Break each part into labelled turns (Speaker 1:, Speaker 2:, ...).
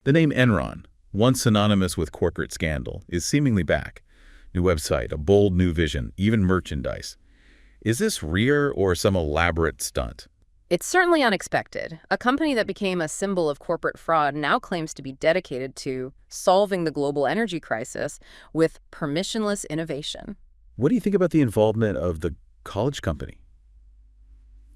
Speaker 1: The name Enron, once synonymous with corporate scandal, is seemingly back. New website, a bold new vision, even merchandise. Is this real or some elaborate stunt?
Speaker 2: It's certainly unexpected. A company that became a symbol of corporate fraud now claims to be dedicated to solving the global energy crisis with permissionless innovation.
Speaker 1: What do you think about the involvement of the college company?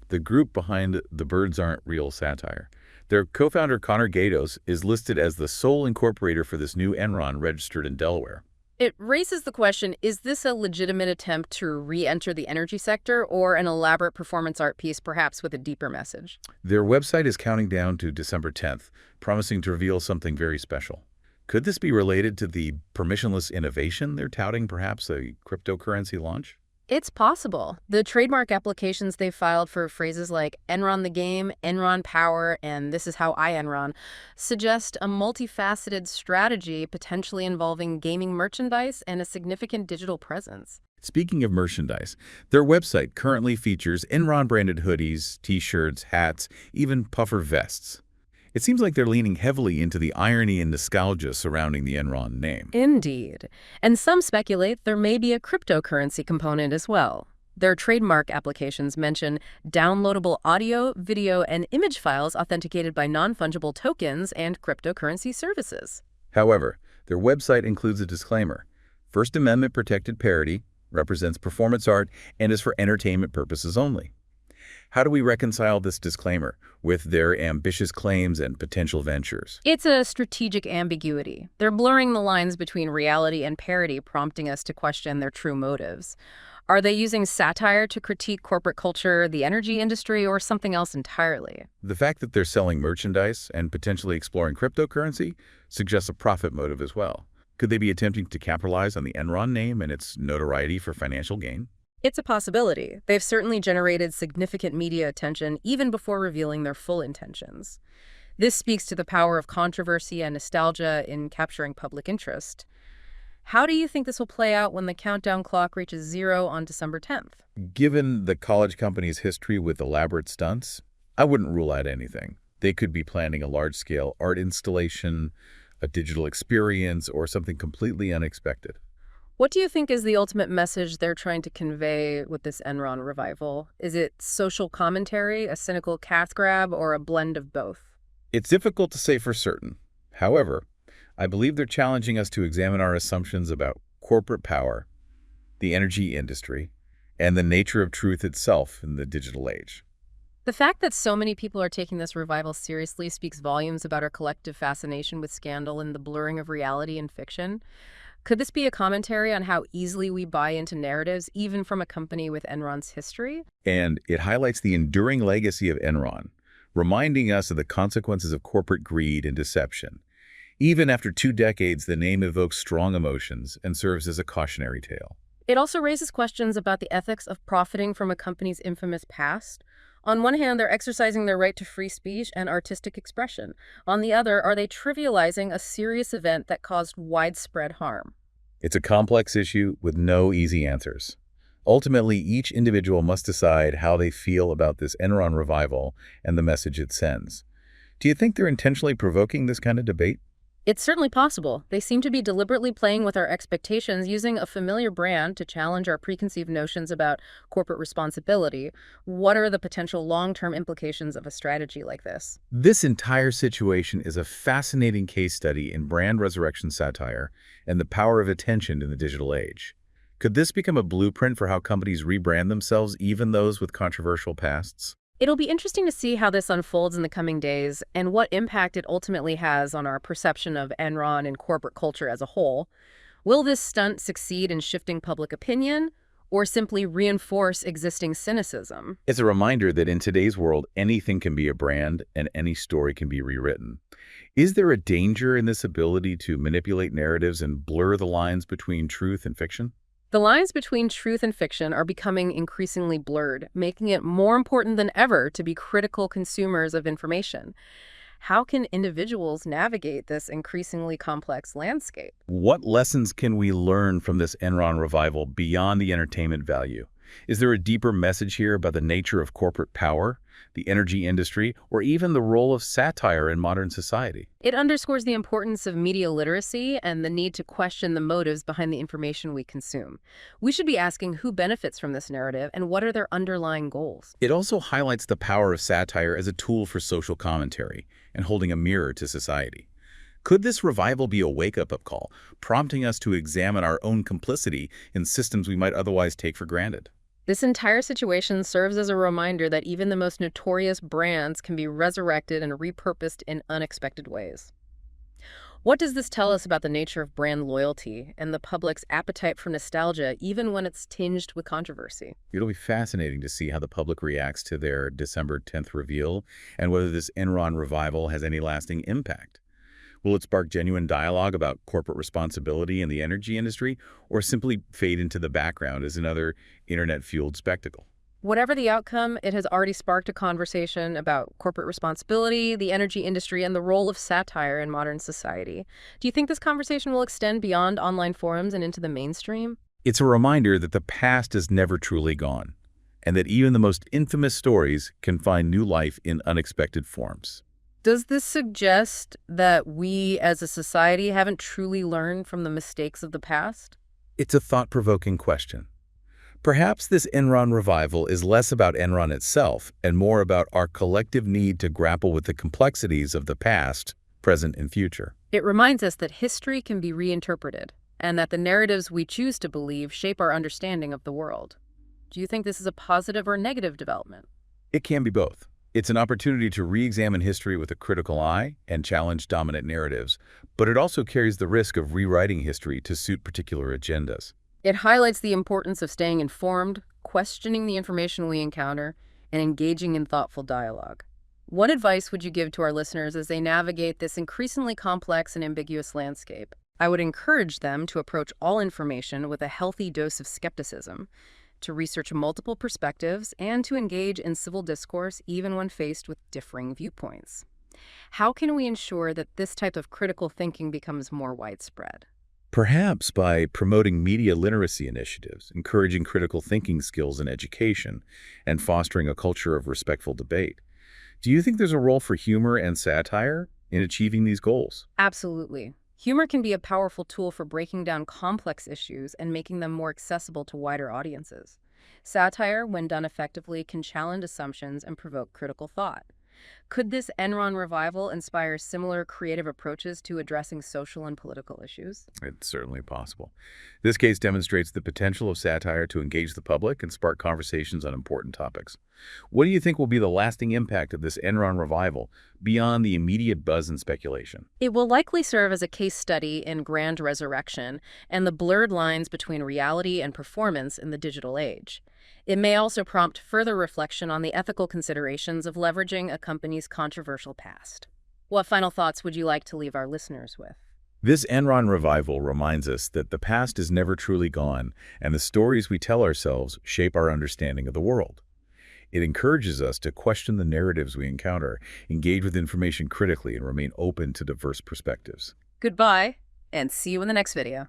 Speaker 1: The group behind The Birds Aren't Real Satire. Their co-founder, Connor Gatos, is listed as the sole incorporator for this new Enron registered in Delaware.
Speaker 2: It raises the question, is this a legitimate attempt to re-enter the energy sector or an elaborate performance art piece, perhaps with a deeper message?
Speaker 1: Their website is counting down to December 10th, promising to reveal something very special. Could this be related to the permissionless innovation they're touting, perhaps a cryptocurrency launch?
Speaker 2: It's possible. The trademark applications they filed for phrases like Enron the game, Enron power, and this is how I Enron suggest a multifaceted strategy potentially involving gaming merchandise and a significant digital presence.
Speaker 1: Speaking of merchandise, their website currently features Enron-branded hoodies, t-shirts, hats, even puffer vests. It seems like they're leaning heavily into the irony and nostalgia surrounding the Enron name.
Speaker 2: Indeed. And some speculate there may be a cryptocurrency component as well. Their trademark applications mention downloadable audio, video, and image files authenticated by non-fungible tokens and cryptocurrency services.
Speaker 1: However, their website includes a disclaimer. First Amendment protected parody, represents performance art, and is for entertainment purposes only. How do we reconcile this disclaimer with their ambitious claims and potential ventures?
Speaker 2: It's a strategic ambiguity. They're blurring the lines between reality and parody, prompting us to question their true motives. Are they using satire to critique corporate culture, the energy industry, or something else entirely?
Speaker 1: The fact that they're selling merchandise and potentially exploring cryptocurrency suggests a profit motive as well. Could they be attempting to capitalize on the Enron name and its notoriety for financial gain?
Speaker 2: It's a possibility. They've certainly generated significant media attention even before revealing their full intentions. This speaks to the power of controversy and nostalgia in capturing public interest. How do you think this will play out when the countdown clock reaches 0 on December 10th?
Speaker 1: Given the college company's history with elaborate stunts, I wouldn't rule out anything. They could be planning a large-scale art installation, a digital experience, or something completely unexpected.
Speaker 2: What do you think is the ultimate message they're trying to convey with this Enron revival? Is it social commentary, a cynical cash grab, or a blend of both?
Speaker 1: It's difficult to say for certain. However, I believe they're challenging us to examine our assumptions about corporate power, the energy industry, and the nature of truth itself in the digital age.
Speaker 2: The fact that so many people are taking this revival seriously speaks volumes about our collective fascination with scandal and the blurring of reality and fiction. Could this be a commentary on how easily we buy into narratives, even from a company with Enron's history?
Speaker 1: And it highlights the enduring legacy of Enron, reminding us of the consequences of corporate greed and deception. Even after 2 decades, the name evokes strong emotions and serves as a cautionary tale.
Speaker 2: It also raises questions about the ethics of profiting from a company's infamous past. On one hand, they're exercising their right to free speech and artistic expression. On the other, are they trivializing a serious event that caused widespread harm?
Speaker 1: It's a complex issue with no easy answers. Ultimately, each individual must decide how they feel about this Enron revival and the message it sends. Do you think they're intentionally provoking this kind of debate?
Speaker 2: It's certainly possible. They seem to be deliberately playing with our expectations, using a familiar brand to challenge our preconceived notions about corporate responsibility. What are the potential long-term implications of a strategy like this?
Speaker 1: This entire situation is a fascinating case study in brand resurrection satire and the power of attention in the digital age. Could this become a blueprint for how companies rebrand themselves, even those with controversial pasts?
Speaker 2: It'll be interesting to see how this unfolds in the coming days and what impact it ultimately has on our perception of Enron and corporate culture as a whole. Will this stunt succeed in shifting public opinion or simply reinforce existing cynicism?
Speaker 1: It's a reminder that in today's world, anything can be a brand and any story can be rewritten. Is there a danger in this ability to manipulate narratives and blur the lines between truth and fiction?
Speaker 2: The lines between truth and fiction are becoming increasingly blurred, making it more important than ever to be critical consumers of information. How can individuals navigate this increasingly complex landscape?
Speaker 1: What lessons can we learn from this Enron revival beyond the entertainment value? Is there a deeper message here about the nature of corporate power, the energy industry, or even the role of satire in modern society.
Speaker 2: It underscores the importance of media literacy and the need to question the motives behind the information we consume. We should be asking who benefits from this narrative and what are their underlying goals.
Speaker 1: It also highlights the power of satire as a tool for social commentary and holding a mirror to society. Could this revival be a wake-up call, prompting us to examine our own complicity in systems we might otherwise take for granted?
Speaker 2: This entire situation serves as a reminder that even the most notorious brands can be resurrected and repurposed in unexpected ways. What does this tell us about the nature of brand loyalty and the public's appetite for nostalgia, even when it's tinged with controversy?
Speaker 1: It'll be fascinating to see how the public reacts to their December 10th reveal and whether this Enron revival has any lasting impact. Will it spark genuine dialogue about corporate responsibility in the energy industry, or simply fade into the background as another internet-fueled spectacle?
Speaker 2: Whatever the outcome, it has already sparked a conversation about corporate responsibility, the energy industry, and the role of satire in modern society. Do you think this conversation will extend beyond online forums and into the mainstream?
Speaker 1: It's a reminder that the past is never truly gone, and that even the most infamous stories can find new life in unexpected forms.
Speaker 2: Does this suggest that we as a society haven't truly learned from the mistakes of the past?
Speaker 1: It's a thought-provoking question. Perhaps this Enron revival is less about Enron itself and more about our collective need to grapple with the complexities of the past, present, and future.
Speaker 2: It reminds us that history can be reinterpreted and that the narratives we choose to believe shape our understanding of the world. Do you think this is a positive or negative development?
Speaker 1: It can be both. It's an opportunity to re-examine history with a critical eye and challenge dominant narratives, but it also carries the risk of rewriting history to suit particular agendas.
Speaker 2: It highlights the importance of staying informed, questioning the information we encounter, and engaging in thoughtful dialogue. What advice would you give to our listeners as they navigate this increasingly complex and ambiguous landscape? I would encourage them to approach all information with a healthy dose of skepticism, to research multiple perspectives, and to engage in civil discourse even when faced with differing viewpoints. How can we ensure that this type of critical thinking becomes more widespread?
Speaker 1: Perhaps by promoting media literacy initiatives, encouraging critical thinking skills in education, and fostering a culture of respectful debate. Do you think there's a role for humor and satire in achieving these goals?
Speaker 2: Absolutely. Humor can be a powerful tool for breaking down complex issues and making them more accessible to wider audiences. Satire, when done effectively, can challenge assumptions and provoke critical thought. Could this Enron revival inspire similar creative approaches to addressing social and political issues?
Speaker 1: It's certainly possible. This case demonstrates the potential of satire to engage the public and spark conversations on important topics. What do you think will be the lasting impact of this Enron revival beyond the immediate buzz and speculation?
Speaker 2: It will likely serve as a case study in grand resurrection and the blurred lines between reality and performance in the digital age. It may also prompt further reflection on the ethical considerations of leveraging a company's controversial past. What final thoughts would you like to leave our listeners with?
Speaker 1: This Enron revival reminds us that the past is never truly gone, and the stories we tell ourselves shape our understanding of the world. It encourages us to question the narratives we encounter, engage with information critically, and remain open to diverse perspectives.
Speaker 2: Goodbye, and see you in the next video.